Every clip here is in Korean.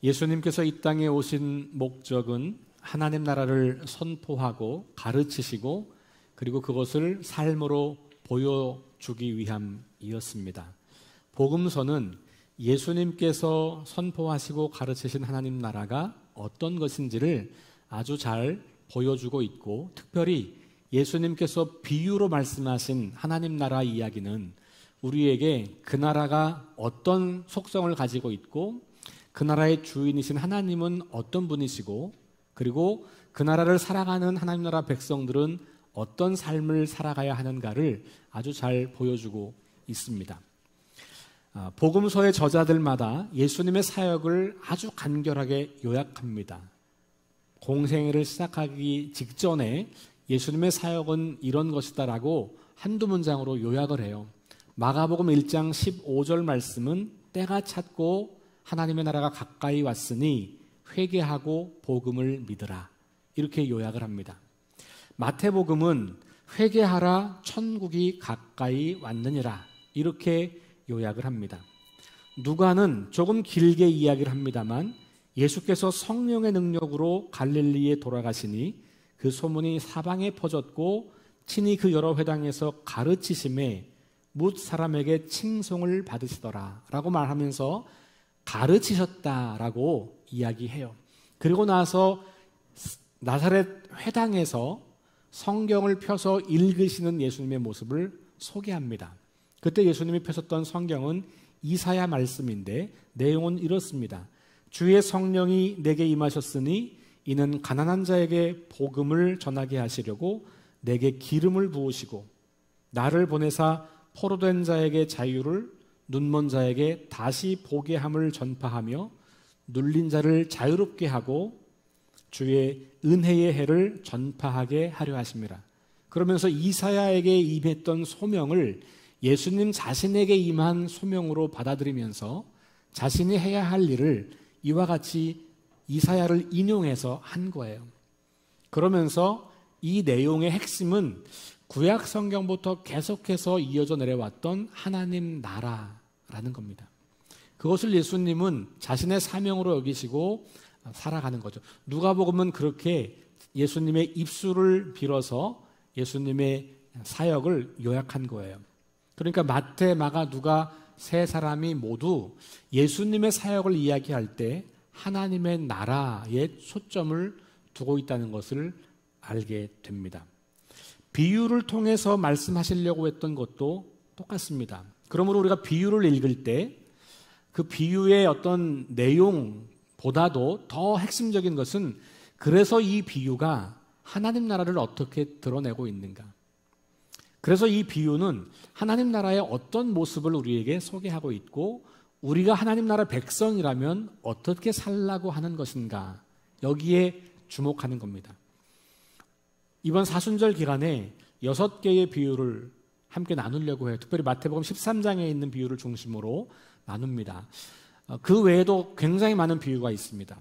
예수님께서 이 땅에 오신 목적은 하나님 나라를 선포하고 가르치시고 그리고 그것을 삶으로 보여주기 위함이었습니다. 복음서는 예수님께서 선포하시고 가르치신 하나님 나라가 어떤 것인지를 아주 잘 보여주고 있고, 특별히 예수님께서 비유로 말씀하신 하나님 나라 이야기는 우리에게 그 나라가 어떤 속성을 가지고 있고 그 나라의 주인이신 하나님은 어떤 분이시고, 그리고 그 나라를 살아가는 하나님 나라 백성들은 어떤 삶을 살아가야 하는가를 아주 잘 보여주고 있습니다. 복음서의 저자들마다 예수님의 사역을 아주 간결하게 요약합니다. 공생애를 시작하기 직전에 예수님의 사역은 이런 것이다라고 한두 문장으로 요약을 해요. 마가복음 1장 15절 말씀은 때가 찼고 하나님의 나라가 가까이 왔으니 회개하고 복음을 믿으라, 이렇게 요약을 합니다. 마태복음은 회개하라 천국이 가까이 왔느니라, 이렇게 요약을 합니다. 누가는 조금 길게 이야기를 합니다만 예수께서 성령의 능력으로 갈릴리에 돌아가시니 그 소문이 사방에 퍼졌고 친히 그 여러 회당에서 가르치심에 뭇 사람에게 칭송을 받으시더라 라고 말하면서 가르치셨다라고 이야기해요. 그리고 나서 나사렛 회당에서 성경을 펴서 읽으시는 예수님의 모습을 소개합니다. 그때 예수님이 펴셨던 성경은 이사야 말씀인데 내용은 이렇습니다. 주의 성령이 내게 임하셨으니 이는 가난한 자에게 복음을 전하게 하시려고 내게 기름을 부으시고 나를 보내사 포로된 자에게 자유를, 눈먼 자에게 다시 보게 함을 전파하며 눌린 자를 자유롭게 하고 주의 은혜의 해를 전파하게 하려 하심이라. 그러면서 이사야에게 임했던 소명을 예수님 자신에게 임한 소명으로 받아들이면서 자신이 해야 할 일을 이와 같이 이사야를 인용해서 한 거예요. 그러면서 이 내용의 핵심은 구약 성경부터 계속해서 이어져 내려왔던 하나님 나라라는 겁니다. 그것을 예수님은 자신의 사명으로 여기시고 살아가는 거죠. 누가복음은 그렇게 예수님의 입술을 빌어서 예수님의 사역을 요약한 거예요. 그러니까 마태, 마가, 누가 세 사람이 모두 예수님의 사역을 이야기할 때 하나님의 나라에 초점을 두고 있다는 것을 알게 됩니다. 비유를 통해서 말씀하시려고 했던 것도 똑같습니다. 그러므로 우리가 비유를 읽을 때 그 비유의 어떤 내용보다도 더 핵심적인 것은 그래서 이 비유가 하나님 나라를 어떻게 드러내고 있는가, 그래서 이 비유는 하나님 나라의 어떤 모습을 우리에게 소개하고 있고 우리가 하나님 나라 백성이라면 어떻게 살라고 하는 것인가, 여기에 주목하는 겁니다. 이번 사순절 기간에 6개의 비유를 함께 나누려고 해요. 특별히 마태복음 13장에 있는 비유를 중심으로 나눕니다. 그 외에도 굉장히 많은 비유가 있습니다.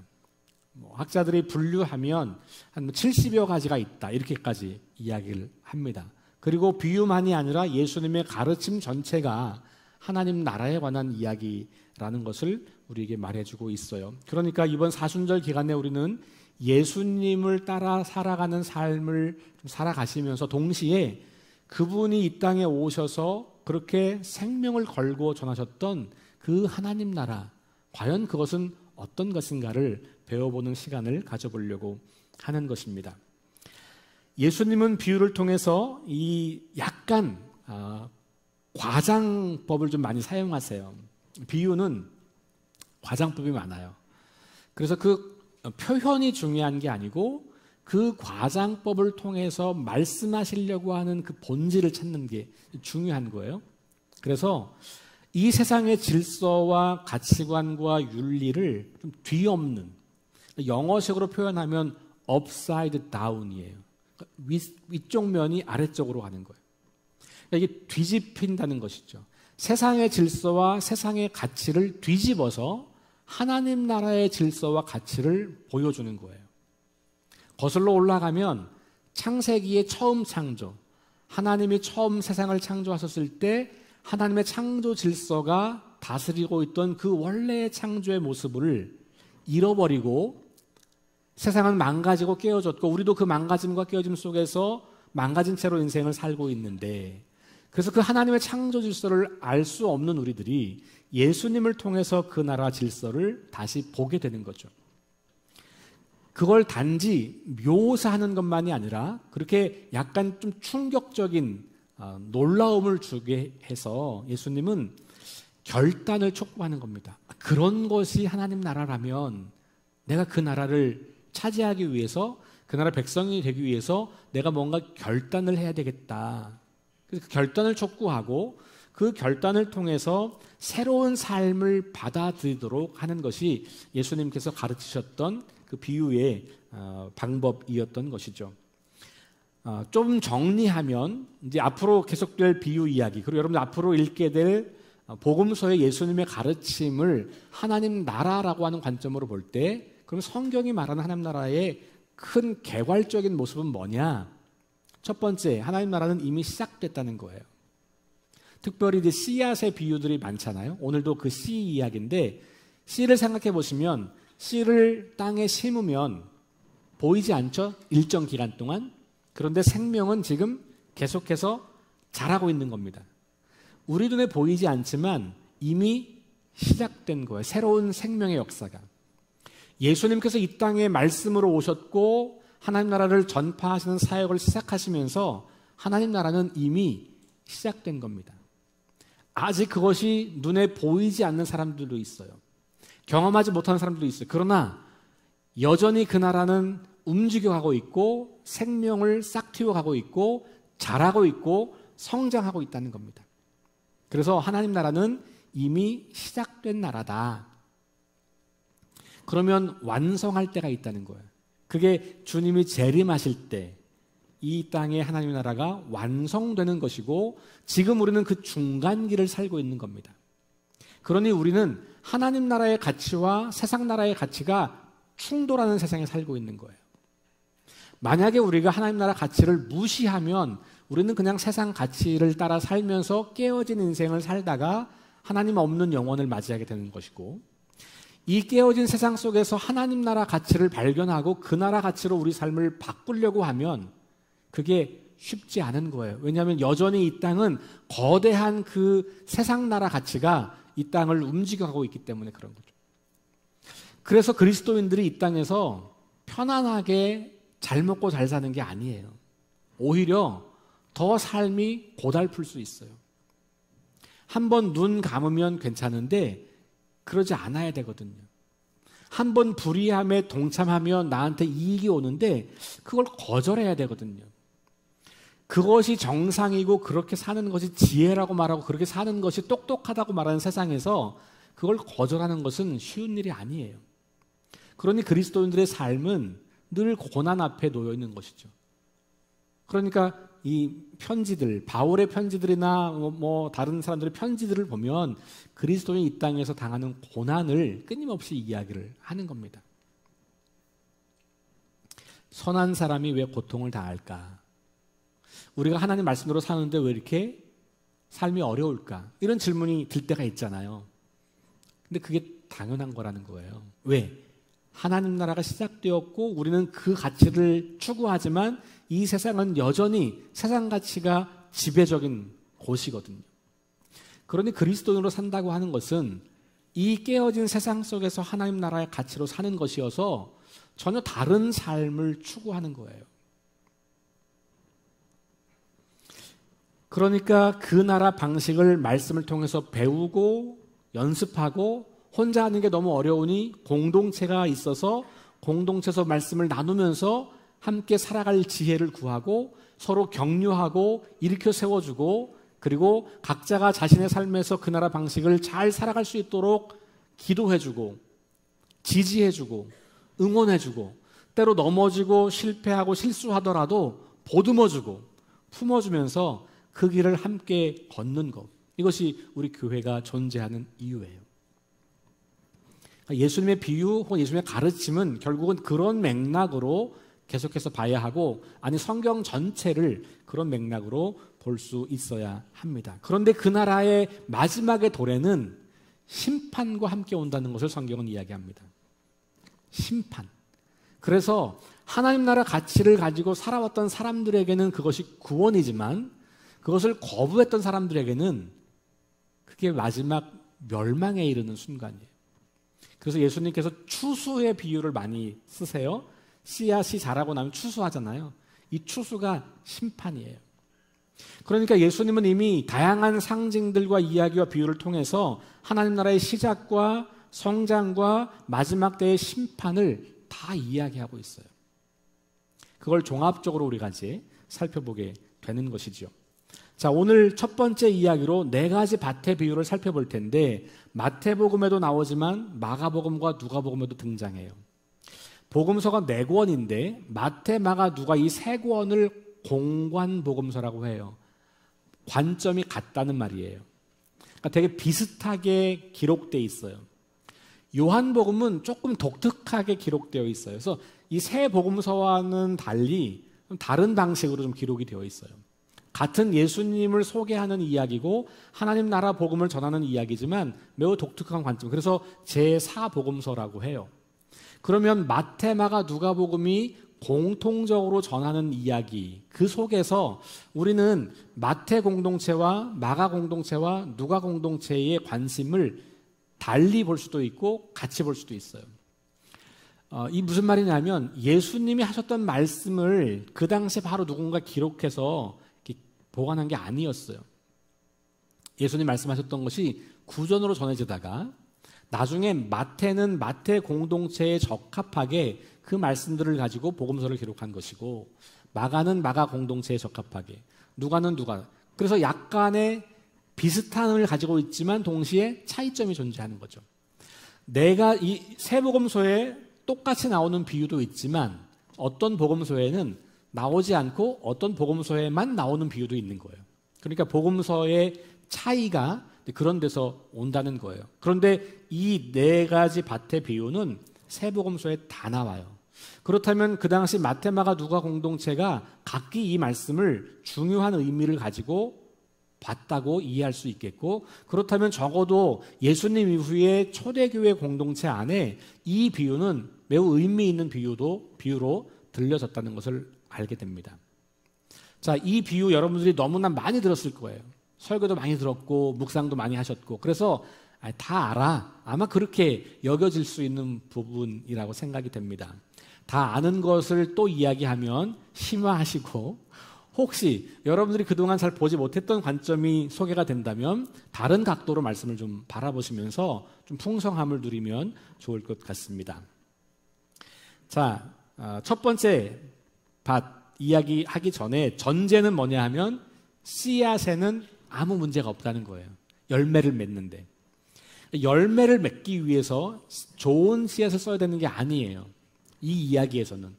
학자들이 분류하면 한 70여 가지가 있다, 이렇게까지 이야기를 합니다. 그리고 비유만이 아니라 예수님의 가르침 전체가 하나님 나라에 관한 이야기라는 것을 우리에게 말해주고 있어요. 그러니까 이번 사순절 기간에 우리는 예수님을 따라 살아가는 삶을 살아가시면서 동시에 그분이 이 땅에 오셔서 그렇게 생명을 걸고 전하셨던 그 하나님 나라, 과연 그것은 어떤 것인가를 배워보는 시간을 가져보려고 하는 것입니다. 예수님은 비유를 통해서 이 약간 과장법을 좀 많이 사용하세요. 비유는 과장법이 많아요. 그래서 그 표현이 중요한 게 아니고 그 과장법을 통해서 말씀하시려고 하는 그 본질을 찾는 게 중요한 거예요. 그래서 이 세상의 질서와 가치관과 윤리를 좀 뒤엎는, 영어식으로 표현하면 upside down이에요. 위쪽 면이 아래쪽으로 가는 거예요. 이게 뒤집힌다는 것이죠. 세상의 질서와 세상의 가치를 뒤집어서 하나님 나라의 질서와 가치를 보여주는 거예요. 거슬러 올라가면 창세기의 처음 창조, 하나님이 처음 세상을 창조하셨을 때 하나님의 창조 질서가 다스리고 있던 그 원래의 창조의 모습을 잃어버리고 세상은 망가지고 깨어졌고 우리도 그 망가짐과 깨어짐 속에서 망가진 채로 인생을 살고 있는데, 그래서 그 하나님의 창조 질서를 알 수 없는 우리들이 예수님을 통해서 그 나라 질서를 다시 보게 되는 거죠. 그걸 단지 묘사하는 것만이 아니라 그렇게 약간 좀 충격적인 놀라움을 주게 해서 예수님은 결단을 촉구하는 겁니다. 그런 것이 하나님 나라라면 내가 그 나라를 차지하기 위해서, 그 나라 백성이 되기 위해서 내가 뭔가 결단을 해야 되겠다. 그래서 그 결단을 촉구하고 그 결단을 통해서 새로운 삶을 받아들이도록 하는 것이 예수님께서 가르치셨던 그 비유의 방법이었던 것이죠. 좀 정리하면 이제 앞으로 계속될 비유 이야기, 그리고 여러분들 앞으로 읽게 될 복음서의 예수님의 가르침을 하나님 나라라고 하는 관점으로 볼 때, 그럼 성경이 말하는 하나님 나라의 큰 개괄적인 모습은 뭐냐? 첫 번째, 하나님 나라는 이미 시작됐다는 거예요. 특별히 이제 씨앗의 비유들이 많잖아요. 오늘도 그 씨 이야기인데, 씨를 생각해 보시면 씨를 땅에 심으면 보이지 않죠? 일정 기간 동안. 그런데 생명은 지금 계속해서 자라고 있는 겁니다. 우리 눈에 보이지 않지만 이미 시작된 거예요. 새로운 생명의 역사가. 예수님께서 이 땅에 말씀으로 오셨고 하나님 나라를 전파하시는 사역을 시작하시면서 하나님 나라는 이미 시작된 겁니다. 아직 그것이 눈에 보이지 않는 사람들도 있어요. 경험하지 못하는 사람들도 있어요. 그러나 여전히 그 나라는 움직여가고 있고 생명을 싹틔워가고 있고 자라고 있고 성장하고 있다는 겁니다. 그래서 하나님 나라는 이미 시작된 나라다. 그러면 완성할 때가 있다는 거예요. 그게 주님이 재림하실 때 이 땅의 하나님 나라가 완성되는 것이고, 지금 우리는 그 중간기를 살고 있는 겁니다. 그러니 우리는 하나님 나라의 가치와 세상 나라의 가치가 충돌하는 세상에 살고 있는 거예요. 만약에 우리가 하나님 나라 가치를 무시하면 우리는 그냥 세상 가치를 따라 살면서 깨어진 인생을 살다가 하나님 없는 영혼을 맞이하게 되는 것이고, 이 깨어진 세상 속에서 하나님 나라 가치를 발견하고 그 나라 가치로 우리 삶을 바꾸려고 하면 그게 쉽지 않은 거예요. 왜냐하면 여전히 이 땅은 거대한 그 세상 나라 가치가 이 땅을 움직여가고 있기 때문에 그런 거죠. 그래서 그리스도인들이 이 땅에서 편안하게 잘 먹고 잘 사는 게 아니에요. 오히려 더 삶이 고달플 수 있어요. 한번 눈 감으면 괜찮은데 그러지 않아야 되거든요. 한번 불의함에 동참하면 나한테 이익이 오는데 그걸 거절해야 되거든요. 그것이 정상이고 그렇게 사는 것이 지혜라고 말하고 그렇게 사는 것이 똑똑하다고 말하는 세상에서 그걸 거절하는 것은 쉬운 일이 아니에요. 그러니 그리스도인들의 삶은 늘 고난 앞에 놓여 있는 것이죠. 그러니까 이 편지들, 바울의 편지들이나 뭐 다른 사람들의 편지들을 보면 그리스도인이 이 땅에서 당하는 고난을 끊임없이 이야기를 하는 겁니다. 선한 사람이 왜 고통을 당할까? 우리가 하나님 말씀대로 사는데 왜 이렇게 삶이 어려울까? 이런 질문이 들 때가 있잖아요. 근데 그게 당연한 거라는 거예요. 왜? 하나님 나라가 시작되었고 우리는 그 가치를 추구하지만 이 세상은 여전히 세상 가치가 지배적인 곳이거든요. 그러니 그리스도인으로 산다고 하는 것은 이 깨어진 세상 속에서 하나님 나라의 가치로 사는 것이어서 전혀 다른 삶을 추구하는 거예요. 그러니까 그 나라 방식을 말씀을 통해서 배우고 연습하고 혼자 하는 게 너무 어려우니 공동체가 있어서 공동체에서 말씀을 나누면서 함께 살아갈 지혜를 구하고 서로 격려하고 일으켜 세워주고 그리고 각자가 자신의 삶에서 그 나라 방식을 잘 살아갈 수 있도록 기도해주고 지지해주고 응원해주고 때로 넘어지고 실패하고 실수하더라도 보듬어주고 품어주면서 그 길을 함께 걷는 것, 이것이 우리 교회가 존재하는 이유예요. 예수님의 비유 혹은 예수님의 가르침은 결국은 그런 맥락으로 계속해서 봐야 하고, 아니 성경 전체를 그런 맥락으로 볼 수 있어야 합니다. 그런데 그 나라의 마지막의 도래는 심판과 함께 온다는 것을 성경은 이야기합니다. 심판. 그래서 하나님 나라 가치를 가지고 살아왔던 사람들에게는 그것이 구원이지만 그것을 거부했던 사람들에게는 그게 마지막 멸망에 이르는 순간이에요. 그래서 예수님께서 추수의 비유를 많이 쓰세요. 씨앗이 자라고 나면 추수하잖아요. 이 추수가 심판이에요. 그러니까 예수님은 이미 다양한 상징들과 이야기와 비유를 통해서 하나님 나라의 시작과 성장과 마지막 때의 심판을 다 이야기하고 있어요. 그걸 종합적으로 우리가 이제 살펴보게 되는 것이죠. 자, 오늘 첫 번째 이야기로 네 가지 밭의 비유를 살펴볼 텐데 마태복음에도 나오지만 마가복음과 누가복음에도 등장해요. 복음서가 네 권인데 마태, 마가, 누가 이 세 권을 공관복음서라고 해요. 관점이 같다는 말이에요. 그러니까 되게 비슷하게 기록되어 있어요. 요한복음은 조금 독특하게 기록되어 있어요. 그래서 이 세 복음서와는 달리 다른 방식으로 좀 기록이 되어 있어요. 같은 예수님을 소개하는 이야기고 하나님 나라 복음을 전하는 이야기지만 매우 독특한 관점. 그래서 제4복음서라고 해요. 그러면 마태, 마가, 누가복음이 공통적으로 전하는 이야기, 그 속에서 우리는 마태 공동체와 마가 공동체와 누가 공동체의 관심을 달리 볼 수도 있고 같이 볼 수도 있어요. 이 무슨 말이냐면 예수님이 하셨던 말씀을 그 당시에 바로 누군가 기록해서 보관한 게 아니었어요. 예수님 말씀하셨던 것이 구전으로 전해지다가 나중에 마태는 마태 공동체에 적합하게 그 말씀들을 가지고 복음서를 기록한 것이고 마가는 마가 공동체에 적합하게, 누가는 누가. 그래서 약간의 비슷함을 가지고 있지만 동시에 차이점이 존재하는 거죠. 내가 이 세 복음서에 똑같이 나오는 비유도 있지만 어떤 복음서에는 나오지 않고 어떤 복음서에만 나오는 비유도 있는 거예요. 그러니까 복음서의 차이가 그런 데서 온다는 거예요. 그런데 이 네 가지 밭의 비유는 세 복음서에 다 나와요. 그렇다면 그 당시 마태, 마가, 누가 공동체가 각기 이 말씀을 중요한 의미를 가지고 봤다고 이해할 수 있겠고, 그렇다면 적어도 예수님 이후에 초대교회 공동체 안에 이 비유는 매우 의미 있는 비유로 들려졌다는 것을 알게 됩니다. 자, 이 비유 여러분들이 너무나 많이 들었을 거예요. 설교도 많이 들었고 묵상도 많이 하셨고, 그래서 다 알아. 아마 그렇게 여겨질 수 있는 부분이라고 생각이 됩니다. 다 아는 것을 또 이야기하면 심화하시고, 혹시 여러분들이 그동안 잘 보지 못했던 관점이 소개가 된다면 다른 각도로 말씀을 좀 바라보시면서 좀 풍성함을 누리면 좋을 것 같습니다. 자, 첫 번째 밭 이야기하기 전에 전제는 뭐냐 하면 씨앗에는 아무 문제가 없다는 거예요. 열매를 맺는데. 열매를 맺기 위해서 좋은 씨앗을 써야 되는 게 아니에요. 이 이야기에서는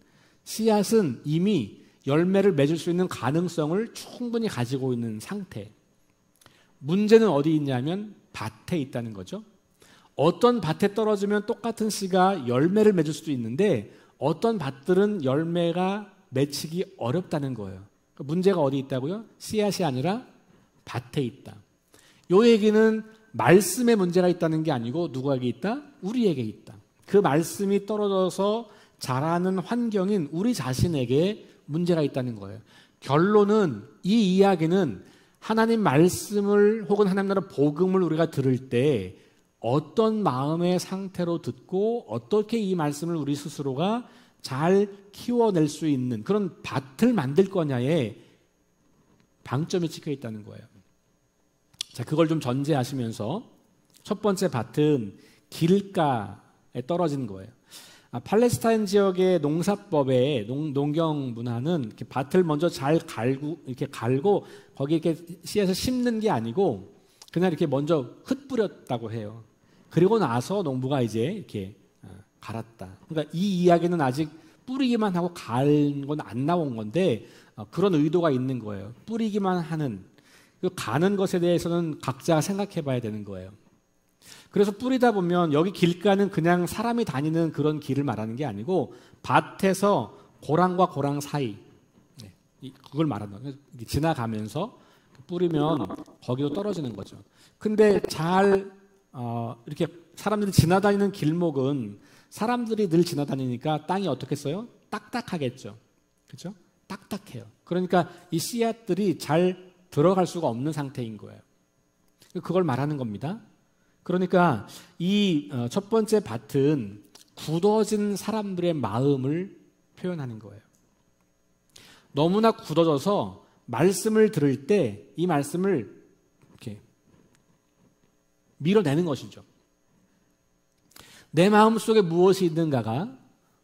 씨앗은 이미 열매를 맺을 수 있는 가능성을 충분히 가지고 있는 상태. 문제는 어디 있냐면 밭에 있다는 거죠. 어떤 밭에 떨어지면 똑같은 씨가 열매를 맺을 수도 있는데 어떤 밭들은 열매가 맺히기 어렵다는 거예요. 문제가 어디 있다고요? 씨앗이 아니라 밭에 있다. 이 얘기는 말씀에 문제가 있다는 게 아니고 누구에게 있다? 우리에게 있다. 그 말씀이 떨어져서 자라는 환경인 우리 자신에게 문제가 있다는 거예요. 결론은 이 이야기는 하나님 말씀을 혹은 하나님 나라 복음을 우리가 들을 때 어떤 마음의 상태로 듣고 어떻게 이 말씀을 우리 스스로가 잘 키워낼 수 있는 그런 밭을 만들 거냐에 방점이 찍혀 있다는 거예요. 자, 그걸 좀 전제하시면서 첫 번째 밭은 길가에 떨어진 거예요. 팔레스타인 지역의 농사법의 농경 문화는 이렇게 밭을 먼저 잘 갈고 거기에 이렇게 씨앗을 심는 게 아니고 그냥 이렇게 먼저 흩뿌렸다고 해요. 그리고 나서 농부가 이제 이렇게 갈았다. 그러니까 이 이야기는 아직 뿌리기만 하고 갈 건 안 나온 건데 그런 의도가 있는 거예요. 뿌리기만 하는, 그 가는 것에 대해서는 각자 생각해 봐야 되는 거예요. 그래서 뿌리다 보면 여기 길가는 그냥 사람이 다니는 그런 길을 말하는 게 아니고 밭에서 고랑과 고랑 사이, 그걸 말하는 거예요. 지나가면서 뿌리면 거기도 떨어지는 거죠. 근데 잘 이렇게 사람들이 지나다니는 길목은 사람들이 늘 지나다니니까 땅이 어떻겠어요? 딱딱하겠죠. 그렇죠? 딱딱해요. 그러니까 이 씨앗들이 잘 들어갈 수가 없는 상태인 거예요. 그걸 말하는 겁니다. 그러니까 이 첫 번째 밭은 굳어진 사람들의 마음을 표현하는 거예요. 너무나 굳어져서 말씀을 들을 때 이 말씀을 이렇게 밀어내는 것이죠. 내 마음속에 무엇이 있는가가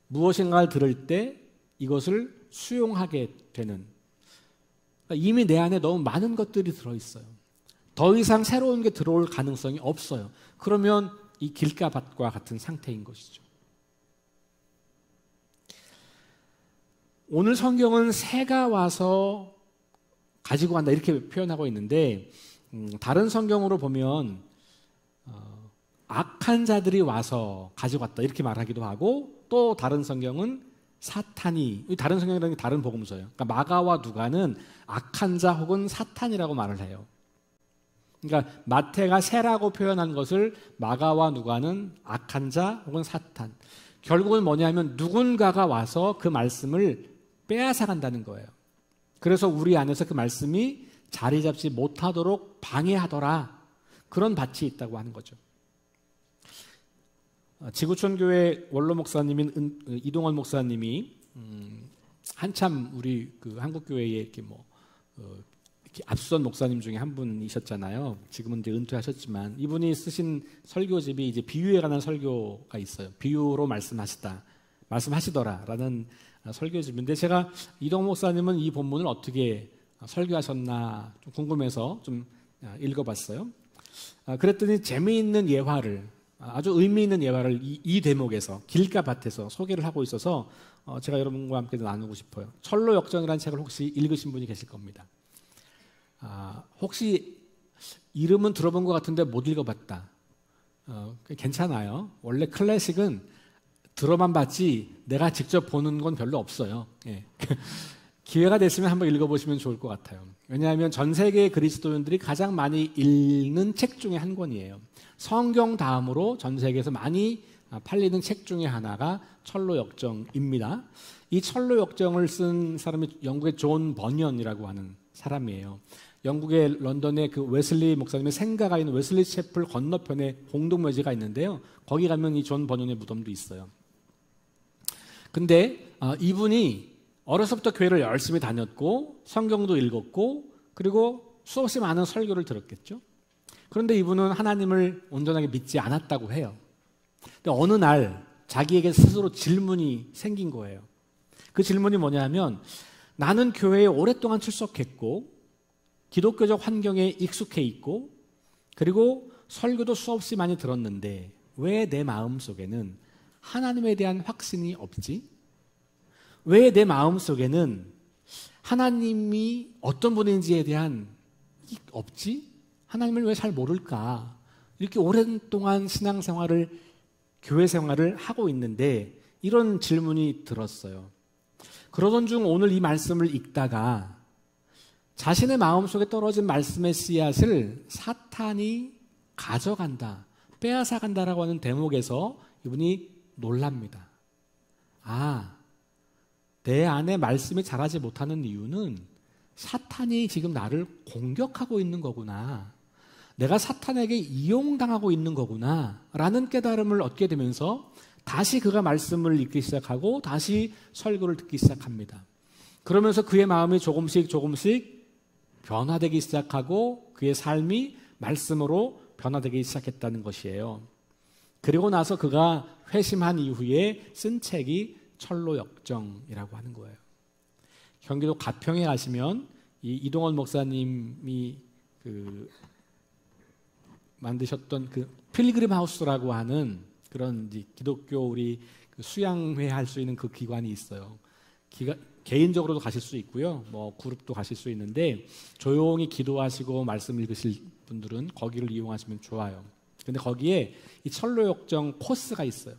무엇인가를 들을 때 이것을 수용하게 되는, 그러니까 이미 내 안에 너무 많은 것들이 들어있어요. 더 이상 새로운 게 들어올 가능성이 없어요. 그러면 이 길가밭과 같은 상태인 것이죠. 오늘 성경은 새가 와서 가지고 간다 이렇게 표현하고 있는데 다른 성경으로 보면 악한 자들이 와서 가지고 갔다 이렇게 말하기도 하고, 또 다른 성경은 사탄이, 다른 성경이라는 게 다른 복음서예요. 그러니까 마가와 누가는 악한 자 혹은 사탄이라고 말을 해요. 그러니까 마태가 새라고 표현한 것을 마가와 누가는 악한 자 혹은 사탄. 결국은 뭐냐면 누군가가 와서 그 말씀을 빼앗아 간다는 거예요. 그래서 우리 안에서 그 말씀이 자리 잡지 못하도록 방해하더라. 그런 밭이 있다고 하는 거죠. 지구촌교회 원로 목사님인 이동원 목사님이 한참 우리 그 한국교회에 이렇게 이렇게 앞선 목사님 중에 한 분이셨잖아요. 지금은 이제 은퇴하셨지만 이분이 쓰신 설교집이 이제 비유에 관한 설교가 있어요. 비유로 말씀하시더라라는 설교집인데, 제가 이동원 목사님은 이 본문을 어떻게 설교하셨나 좀 궁금해서 좀 읽어봤어요. 그랬더니 재미있는 예화를, 아주 의미 있는 예화를 이 대목에서 길가밭에서 소개를 하고 있어서 제가 여러분과 함께 나누고 싶어요. 철로역정이라는 책을 혹시 읽으신 분이 계실 겁니다. 혹시 이름은 들어본 것 같은데 못 읽어봤다. 괜찮아요. 원래 클래식은 들어만 봤지 내가 직접 보는 건 별로 없어요. 예. 기회가 됐으면 한번 읽어보시면 좋을 것 같아요. 왜냐하면 전 세계 그리스도인들이 가장 많이 읽는 책 중에 한 권이에요. 성경 다음으로 전 세계에서 많이 팔리는 책 중에 하나가 철로역정입니다. 이 철로역정을 쓴 사람이 영국의 존 버니언이라고 하는 사람이에요. 영국의 런던에 그 웨슬리 목사님의 생가가 있는 웨슬리 채플 건너편에 공동묘지가 있는데요. 거기 가면 이 존 버니언의 무덤도 있어요. 근데 이분이 어려서부터 교회를 열심히 다녔고 성경도 읽었고 그리고 수없이 많은 설교를 들었겠죠. 그런데 이분은 하나님을 온전하게 믿지 않았다고 해요. 근데 어느 날 자기에게 스스로 질문이 생긴 거예요. 그 질문이 뭐냐면, 나는 교회에 오랫동안 출석했고 기독교적 환경에 익숙해 있고 그리고 설교도 수없이 많이 들었는데 왜 내 마음속에는 하나님에 대한 확신이 없지? 왜 내 마음속에는 하나님이 어떤 분인지에 대한 없지? 하나님을 왜 잘 모를까? 이렇게 오랜동안 신앙생활을, 교회 생활을 하고 있는데 이런 질문이 들었어요. 그러던 중 오늘 이 말씀을 읽다가 자신의 마음속에 떨어진 말씀의 씨앗을 사탄이 가져간다, 빼앗아간다라고 하는 대목에서 이분이 놀랍니다. 내 안에 말씀이 자라지 못하는 이유는 사탄이 지금 나를 공격하고 있는 거구나. 내가 사탄에게 이용당하고 있는 거구나 라는 깨달음을 얻게 되면서 다시 그가 말씀을 읽기 시작하고 다시 설교를 듣기 시작합니다. 그러면서 그의 마음이 조금씩 변화되기 시작하고 그의 삶이 말씀으로 변화되기 시작했다는 것이에요. 그리고 나서 그가 회심한 이후에 쓴 책이 철로역정이라고 하는 거예요. 경기도 가평에 가시면 이 이동원 목사님이 만드셨던 그 필그림 하우스라고 하는 그런 기독교 우리 수양회 할 수 있는 그 기관이 있어요. 개인적으로도 가실 수 있고요. 그룹도 가실 수 있는데 조용히 기도하시고 말씀 읽으실 분들은 거기를 이용하시면 좋아요. 근데 거기에 이 철로역정 코스가 있어요.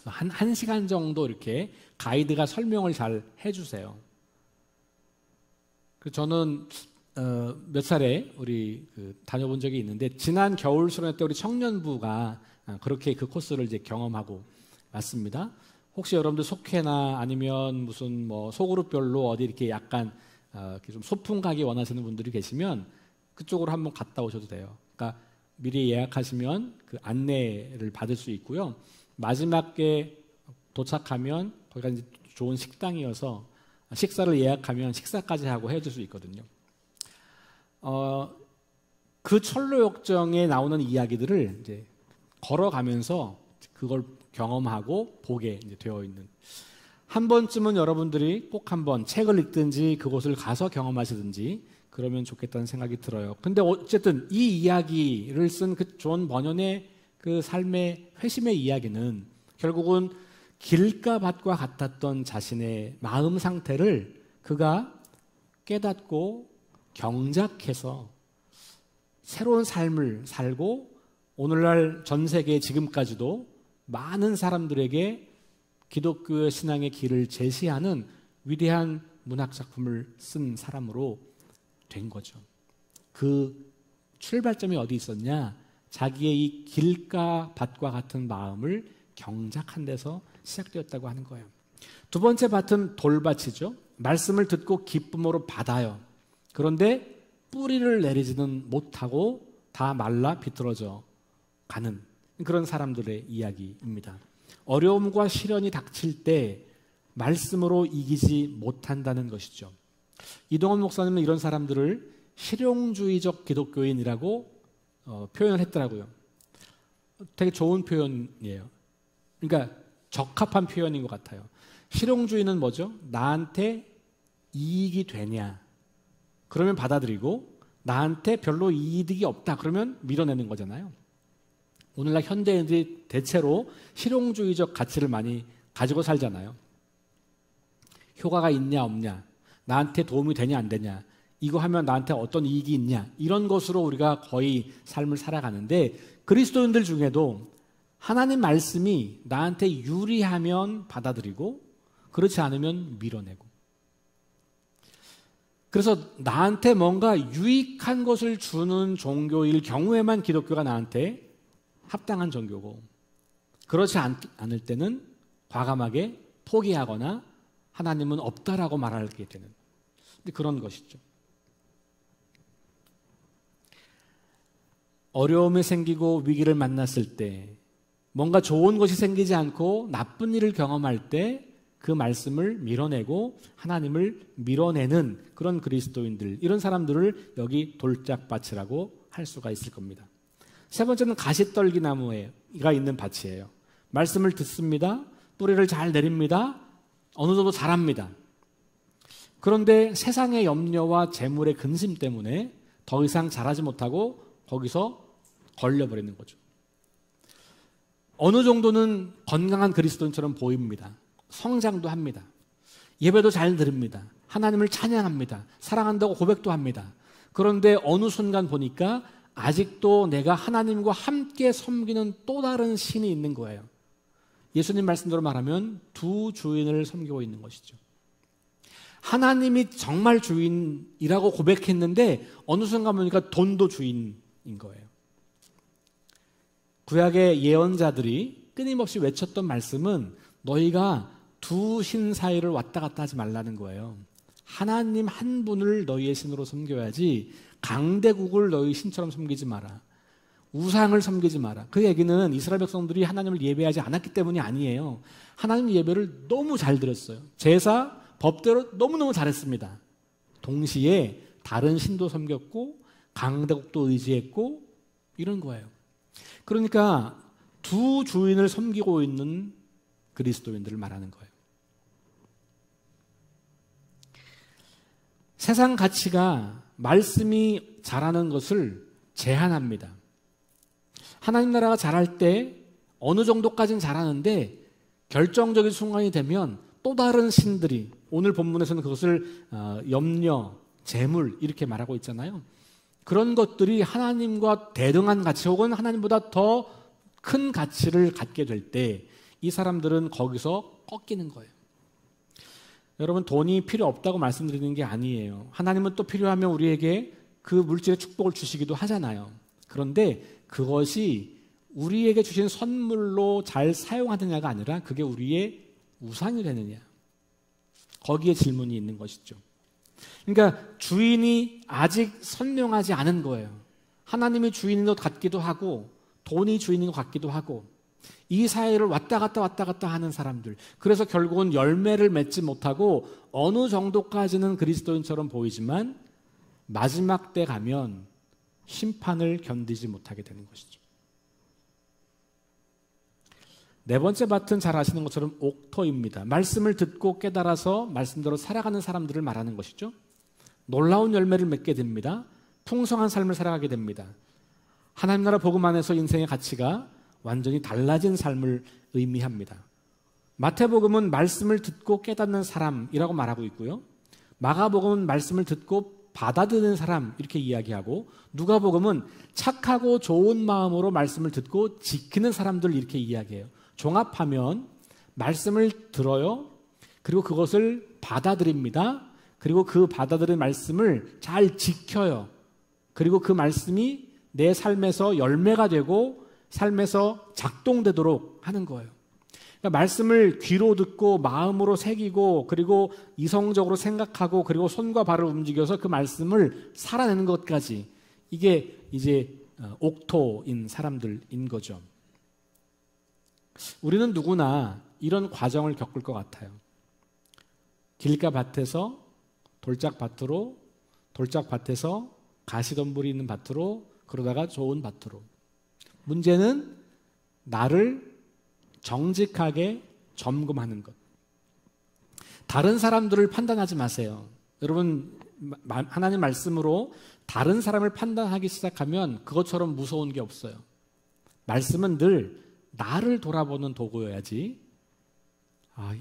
한 시간 정도 이렇게 가이드가 설명을 잘 해주세요. 저는 몇 차례 우리 다녀본 적이 있는데 지난 겨울 수련회 때 우리 청년부가 그렇게 그 코스를 이제 경험하고 왔습니다. 혹시 여러분들 속회나 아니면 무슨 뭐 소그룹별로 어디 이렇게 약간 이렇게 좀 소풍 가기 원하시는 분들이 계시면 그쪽으로 한번 갔다 오셔도 돼요. 그러니까 미리 예약하시면 그 안내를 받을 수 있고요. 마지막에 도착하면 거기가 이제 좋은 식당이어서 식사를 예약하면 식사까지 하고 해줄 수 있거든요. 그 철로역정에 나오는 이야기들을 이제 걸어가면서 그걸 경험하고 보게 이제 되어 있는, 한 번쯤은 여러분들이 꼭 한번 책을 읽든지 그곳을 가서 경험하시든지 그러면 좋겠다는 생각이 들어요. 근데 어쨌든 이 이야기를 쓴 그 존 버년의 그 삶의 회심의 이야기는 결국은 길가밭과 같았던 자신의 마음 상태를 그가 깨닫고 경작해서 새로운 삶을 살고 오늘날 전 세계 지금까지도 많은 사람들에게 기독교의 신앙의 길을 제시하는 위대한 문학 작품을 쓴 사람으로 된 거죠. 그 출발점이 어디 있었냐? 자기의 이 길가 밭과 같은 마음을 경작한 데서 시작되었다고 하는 거예요. 두 번째 밭은 돌밭이죠. 말씀을 듣고 기쁨으로 받아요. 그런데 뿌리를 내리지는 못하고 다 말라 비틀어져 가는 그런 사람들의 이야기입니다. 어려움과 시련이 닥칠 때 말씀으로 이기지 못한다는 것이죠. 이동원 목사님은 이런 사람들을 실용주의적 기독교인이라고 표현을 했더라고요. 되게 좋은 표현이에요. 그러니까 적합한 표현인 것 같아요. 실용주의는 뭐죠? 나한테 이익이 되냐? 그러면 받아들이고 나한테 별로 이득이 없다. 그러면 밀어내는 거잖아요. 오늘날 현대인들이 대체로 실용주의적 가치를 많이 가지고 살잖아요. 효과가 있냐 없냐, 나한테 도움이 되냐 안 되냐, 이거 하면 나한테 어떤 이익이 있냐, 이런 것으로 우리가 거의 삶을 살아가는데 그리스도인들 중에도 하나님 말씀이 나한테 유리하면 받아들이고 그렇지 않으면 밀어내고, 그래서 나한테 뭔가 유익한 것을 주는 종교일 경우에만 기독교가 나한테 합당한 종교고, 그렇지 않을 때는 과감하게 포기하거나 하나님은 없다라고 말하게 되는 그런 것이죠. 어려움이 생기고 위기를 만났을 때, 뭔가 좋은 것이 생기지 않고 나쁜 일을 경험할 때 그 말씀을 밀어내고 하나님을 밀어내는 그런 그리스도인들, 이런 사람들을 여기 돌짝밭이라고 할 수가 있을 겁니다. 세 번째는 가시떨기나무가 있는 밭이에요. 말씀을 듣습니다. 뿌리를 잘 내립니다. 어느 정도 자랍니다. 그런데 세상의 염려와 재물의 근심 때문에 더 이상 자라지 못하고 거기서 걸려버리는 거죠. 어느 정도는 건강한 그리스도인처럼 보입니다. 성장도 합니다. 예배도 잘 드립니다. 하나님을 찬양합니다. 사랑한다고 고백도 합니다. 그런데 어느 순간 보니까 아직도 내가 하나님과 함께 섬기는 또 다른 신이 있는 거예요. 예수님 말씀대로 말하면 두 주인을 섬기고 있는 것이죠. 하나님이 정말 주인이라고 고백했는데 어느 순간 보니까 돈도 주인인 거예요. 구약의 예언자들이 끊임없이 외쳤던 말씀은 너희가 두 신 사이를 왔다 갔다 하지 말라는 거예요. 하나님 한 분을 너희의 신으로 섬겨야지 강대국을 너희 신처럼 섬기지 마라. 우상을 섬기지 마라. 그 얘기는 이스라엘 백성들이 하나님을 예배하지 않았기 때문이 아니에요. 하나님 예배를 너무 잘 드렸어요. 제사, 법대로 너무너무 잘했습니다. 동시에 다른 신도 섬겼고 강대국도 의지했고 이런 거예요. 그러니까 두 주인을 섬기고 있는 그리스도인들을 말하는 거예요. 세상 가치가 말씀이 자라는 것을 제한합니다. 하나님 나라가 자랄 때 어느 정도까지는 자라는데 결정적인 순간이 되면 또 다른 신들이, 오늘 본문에서는 그것을 염려, 재물 이렇게 말하고 있잖아요. 그런 것들이 하나님과 대등한 가치 혹은 하나님보다 더 큰 가치를 갖게 될 때 이 사람들은 거기서 꺾이는 거예요. 여러분, 돈이 필요 없다고 말씀드리는 게 아니에요. 하나님은 또 필요하면 우리에게 그 물질의 축복을 주시기도 하잖아요. 그런데 그것이 우리에게 주신 선물로 잘 사용하느냐가 아니라 그게 우리의 우상이 되느냐. 거기에 질문이 있는 것이죠. 그러니까 주인이 아직 선명하지 않은 거예요. 하나님이 주인인 것 같기도 하고 돈이 주인인 것 같기도 하고 이 사이를 왔다 갔다 하는 사람들. 그래서 결국은 열매를 맺지 못하고 어느 정도까지는 그리스도인처럼 보이지만 마지막 때 가면 심판을 견디지 못하게 되는 것이죠. 네 번째 밭은 잘 아시는 것처럼 옥토입니다. 말씀을 듣고 깨달아서 말씀대로 살아가는 사람들을 말하는 것이죠. 놀라운 열매를 맺게 됩니다. 풍성한 삶을 살아가게 됩니다. 하나님 나라 복음 안에서 인생의 가치가 완전히 달라진 삶을 의미합니다. 마태복음은 말씀을 듣고 깨닫는 사람이라고 말하고 있고요. 마가복음은 말씀을 듣고 받아들이는 사람 이렇게 이야기하고 누가복음은 착하고 좋은 마음으로 말씀을 듣고 지키는 사람들 이렇게 이야기해요. 종합하면 말씀을 들어요. 그리고 그것을 받아들입니다. 그리고 그 받아들인 말씀을 잘 지켜요. 그리고 그 말씀이 내 삶에서 열매가 되고 삶에서 작동되도록 하는 거예요. 그러니까 말씀을 귀로 듣고 마음으로 새기고 그리고 이성적으로 생각하고 그리고 손과 발을 움직여서 그 말씀을 살아내는 것까지 이게 이제 옥토인 사람들인 거죠. 우리는 누구나 이런 과정을 겪을 것 같아요. 길가 밭에서 돌짝밭으로, 돌짝밭에서 가시덤불이 있는 밭으로, 그러다가 좋은 밭으로. 문제는 나를 정직하게 점검하는 것. 다른 사람들을 판단하지 마세요. 여러분, 하나님 말씀으로 다른 사람을 판단하기 시작하면 그것처럼 무서운 게 없어요. 말씀은 늘 나를 돌아보는 도구여야지.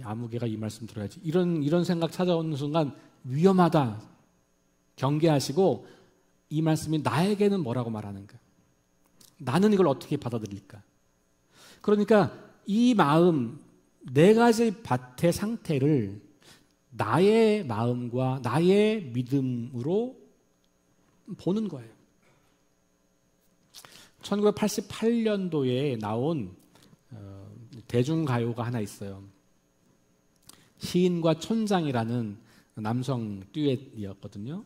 아무개가 이 말씀 들어야지. 이런 생각 찾아오는 순간 위험하다. 경계하시고 이 말씀이 나에게는 뭐라고 말하는가? 나는 이걸 어떻게 받아들일까? 그러니까 이 마음, 네 가지 밭의 상태를 나의 마음과 나의 믿음으로 보는 거예요. 1988년도에 나온 대중가요가 하나 있어요. 시인과 촌장이라는 남성 듀엣이었거든요.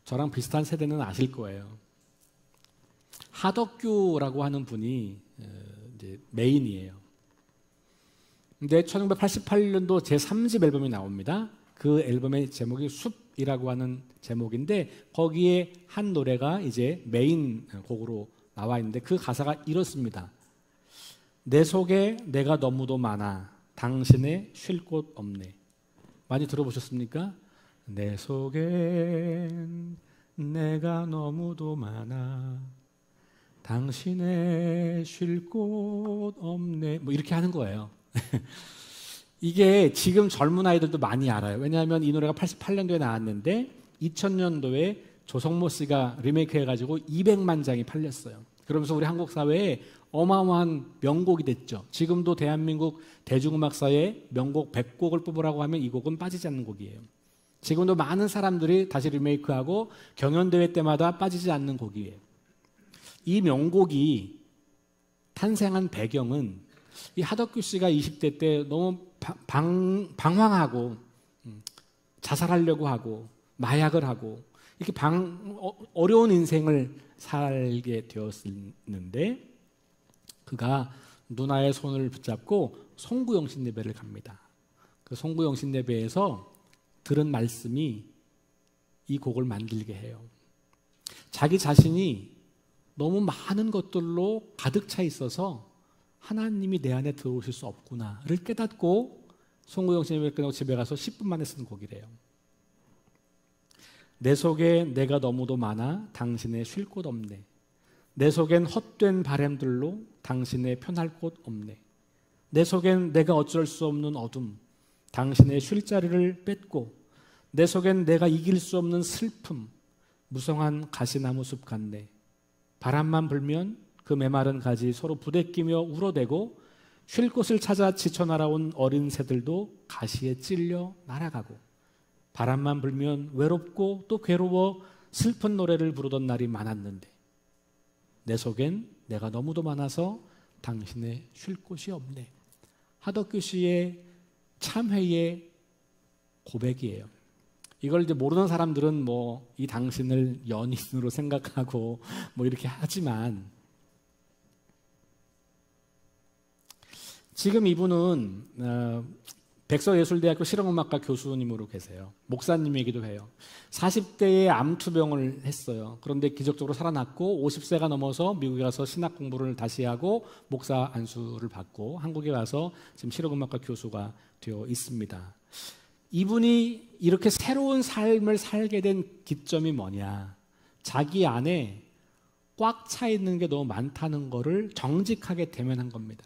저랑 비슷한 세대는 아실 거예요. 하덕규라고 하는 분이 이제 메인이에요. 근데 1988년도 제3집 앨범이 나옵니다. 그 앨범의 제목이 숲이라고 하는 제목인데 거기에 한 노래가 이제 메인 곡으로 나와 있는데 그 가사가 이렇습니다. 내 속에 내가 너무도 많아 당신의 쉴 곳 없네. 많이 들어보셨습니까? 내 속엔 내가 너무도 많아 당신의 쉴 곳 없네. 뭐 이렇게 하는 거예요. 이게 지금 젊은 아이들도 많이 알아요. 왜냐하면 이 노래가 88년도에 나왔는데 2000년도에 조성모 씨가 리메이크 해가지고 200만 장이 팔렸어요. 그러면서 우리 한국 사회에 어마어마한 명곡이 됐죠. 지금도 대한민국 대중음악사에 명곡 100곡을 뽑으라고 하면 이 곡은 빠지지 않는 곡이에요. 지금도 많은 사람들이 다시 리메이크하고 경연대회 때마다 빠지지 않는 곡이에요. 이 명곡이 탄생한 배경은 이 하덕규 씨가 20대 때 너무 방황하고 자살하려고 하고 마약을 하고 이렇게 어려운 인생을 살게 되었는데 그가 누나의 손을 붙잡고 송구영신 예배를 갑니다. 그 송구영신 예배에서 들은 말씀이 이 곡을 만들게 해요. 자기 자신이 너무 많은 것들로 가득 차 있어서 하나님이 내 안에 들어오실 수 없구나를 깨닫고 송구영신 예배를 끝나고 집에 가서 10분 만에 쓴 곡이래요. 내 속에 내가 너무도 많아 당신의 쉴 곳 없네. 내 속엔 헛된 바램들로 당신의 편할 곳 없네. 내 속엔 내가 어쩔 수 없는 어둠, 당신의 쉴 자리를 뺏고 내 속엔 내가 이길 수 없는 슬픔, 무성한 가시나무 숲 같네. 바람만 불면 그 메마른 가지 서로 부대끼며 울어대고 쉴 곳을 찾아 지쳐 날아온 어린 새들도 가시에 찔려 날아가고 바람만 불면 외롭고 또 괴로워 슬픈 노래를 부르던 날이 많았는데 내 속엔 내가 너무도 많아서 당신의 쉴 곳이 없네. 하덕규 씨의 참회의 고백이에요. 이걸 이제 모르는 사람들은 뭐 이 당신을 연인으로 생각하고 뭐 이렇게 하지만, 지금 이분은 백서예술대학교 실용음악과 교수님으로 계세요. 목사님이기도 해요. 40대에 암투병을 했어요. 그런데 기적적으로 살아났고 50세가 넘어서 미국에 가서 신학 공부를 다시 하고 목사 안수를 받고 한국에 와서 지금 실용음악과 교수가 되어 있습니다. 이분이 이렇게 새로운 삶을 살게 된 기점이 뭐냐? 자기 안에 꽉 차 있는 게 너무 많다는 거를 정직하게 대면한 겁니다.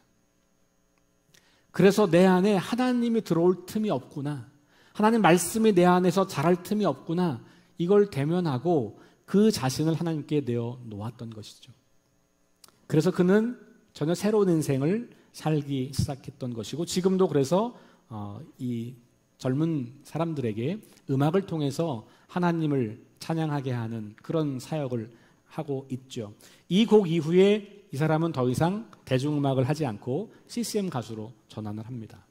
그래서 내 안에 하나님이 들어올 틈이 없구나, 하나님 말씀이 내 안에서 자랄 틈이 없구나, 이걸 대면하고 그 자신을 하나님께 내어 놓았던 것이죠. 그래서 그는 전혀 새로운 인생을 살기 시작했던 것이고, 지금도 그래서 이 젊은 사람들에게 음악을 통해서 하나님을 찬양하게 하는 그런 사역을 하고 있죠. 이 곡 이후에 이 사람은 더 이상 대중음악을 하지 않고 CCM 가수로 전환을 합니다.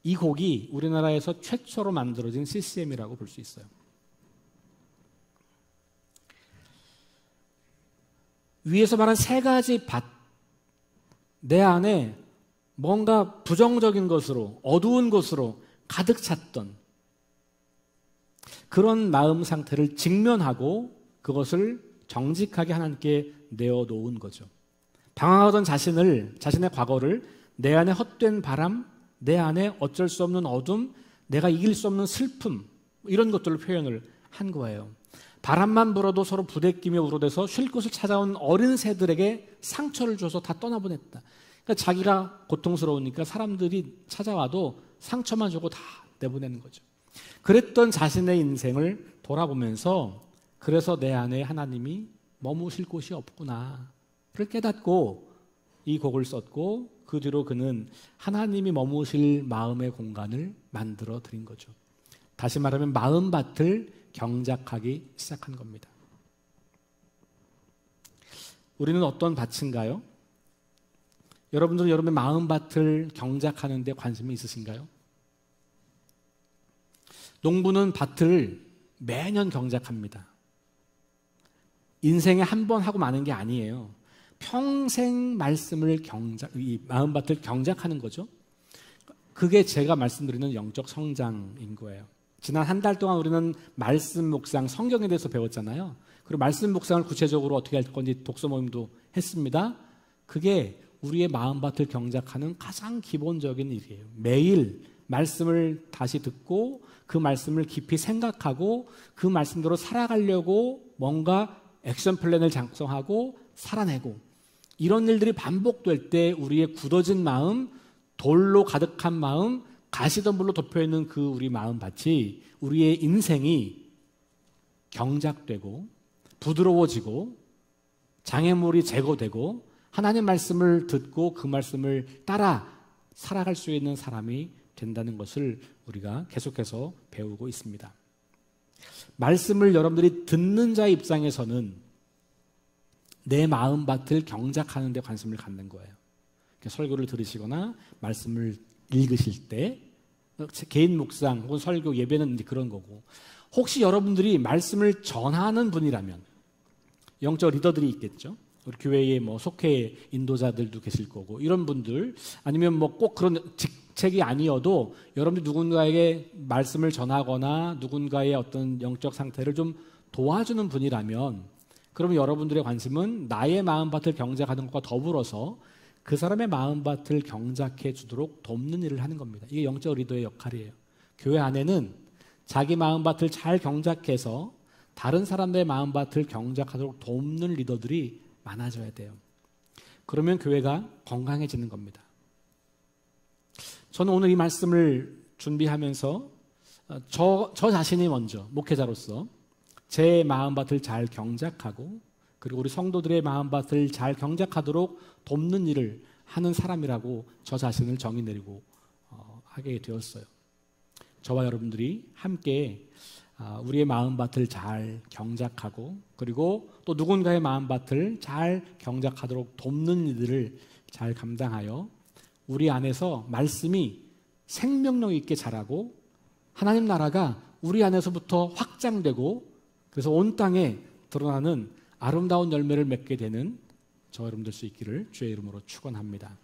이 곡이 우리나라에서 최초로 만들어진 CCM이라고 볼 수 있어요. 위에서 말한 세 가지 밭, 내 안에 뭔가 부정적인 것으로, 어두운 것으로 가득 찼던 그런 마음 상태를 직면하고 그것을 정직하게 하나님께 내어놓은 거죠. 방황하던 자신의 과거를, 내 안에 헛된 바람, 내 안에 어쩔 수 없는 어둠, 내가 이길 수 없는 슬픔, 이런 것들을 표현을 한 거예요. 바람만 불어도 서로 부대끼며 울어대서 쉴 곳을 찾아온 어린 새들에게 상처를 줘서 다 떠나보냈다. 그러니까 자기가 고통스러우니까 사람들이 찾아와도 상처만 주고 다 내보내는 거죠. 그랬던 자신의 인생을 돌아보면서, 그래서 내 안에 하나님이 머무실 곳이 없구나를 깨닫고 이 곡을 썼고, 그 뒤로 그는 하나님이 머무실 마음의 공간을 만들어 드린 거죠. 다시 말하면 마음밭을 경작하기 시작한 겁니다. 우리는 어떤 밭인가요? 여러분들은 여러분의 마음밭을 경작하는 데 관심이 있으신가요? 농부는 밭을 매년 경작합니다. 인생에 한 번 하고 마는 게 아니에요. 평생 말씀을 이 마음밭을 경작하는 거죠. 그게 제가 말씀드리는 영적 성장인 거예요. 지난 한 달 동안 우리는 말씀 묵상, 성경에 대해서 배웠잖아요. 그리고 말씀 묵상을 구체적으로 어떻게 할 건지 독서 모임도 했습니다. 그게 우리의 마음밭을 경작하는 가장 기본적인 일이에요. 매일 말씀을 다시 듣고 그 말씀을 깊이 생각하고 그 말씀대로 살아가려고 뭔가 액션 플랜을 작성하고 살아내고, 이런 일들이 반복될 때 우리의 굳어진 마음, 돌로 가득한 마음, 가시덤불로 덮여있는 그 우리 마음밭이, 우리의 인생이 경작되고 부드러워지고 장애물이 제거되고 하나님 말씀을 듣고 그 말씀을 따라 살아갈 수 있는 사람이 된다는 것을 우리가 계속해서 배우고 있습니다. 말씀을 여러분들이 듣는 자의 입장에서는 내 마음밭을 경작하는 데 관심을 갖는 거예요. 설교를 들으시거나 말씀을 읽으실 때, 개인 묵상 혹은 설교 예배는 이제 그런 거고, 혹시 여러분들이 말씀을 전하는 분이라면 영적 리더들이 있겠죠. 우리 교회에 뭐 속회 인도자들도 계실 거고, 이런 분들, 아니면 뭐 꼭 그런 직책이 아니어도 여러분들 누군가에게 말씀을 전하거나 누군가의 어떤 영적 상태를 좀 도와주는 분이라면, 그러면 여러분들의 관심은 나의 마음밭을 경작하는 것과 더불어서 그 사람의 마음밭을 경작해 주도록 돕는 일을 하는 겁니다. 이게 영적 리더의 역할이에요. 교회 안에는 자기 마음밭을 잘 경작해서 다른 사람들의 마음밭을 경작하도록 돕는 리더들이 많아져야 돼요. 그러면 교회가 건강해지는 겁니다. 저는 오늘 이 말씀을 준비하면서 저 자신이 먼저 목회자로서 제 마음밭을 잘 경작하고, 그리고 우리 성도들의 마음밭을 잘 경작하도록 돕는 일을 하는 사람이라고 저 자신을 정의 내리고 하게 되었어요. 저와 여러분들이 함께 우리의 마음밭을 잘 경작하고 그리고 또 누군가의 마음밭을 잘 경작하도록 돕는 일들을 잘 감당하여 우리 안에서 말씀이 생명력 있게 자라고 하나님 나라가 우리 안에서부터 확장되고 그래서 온 땅에 드러나는 아름다운 열매를 맺게 되는 저 여러분 될 수 있기를 주의 이름으로 축원합니다.